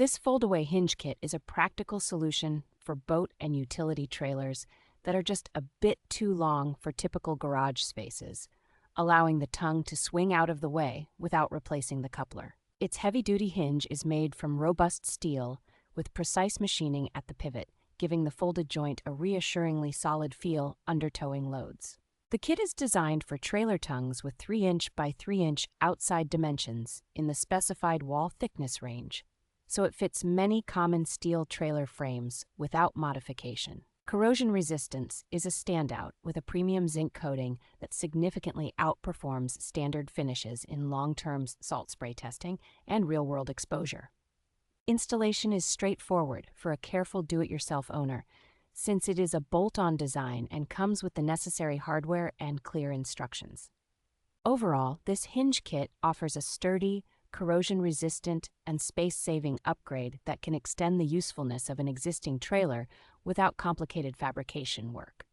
This fold-away hinge kit is a practical solution for boat and utility trailers that are just a bit too long for typical garage spaces, allowing the tongue to swing out of the way without replacing the coupler. Its heavy-duty hinge is made from robust steel with precise machining at the pivot, giving the folded joint a reassuringly solid feel under towing loads. The kit is designed for trailer tongues with 3-inch by 3-inch outside dimensions in the specified wall thickness range, so it fits many common steel trailer frames without modification. Corrosion resistance is a standout with a premium zinc coating that significantly outperforms standard finishes in long-term salt spray testing and real-world exposure. Installation is straightforward for a careful do-it-yourself owner, since it is a bolt-on design and comes with the necessary hardware and clear instructions. Overall, this hinge kit offers a sturdy, corrosion-resistant, and space-saving upgrade that can extend the usefulness of an existing trailer without complicated fabrication work.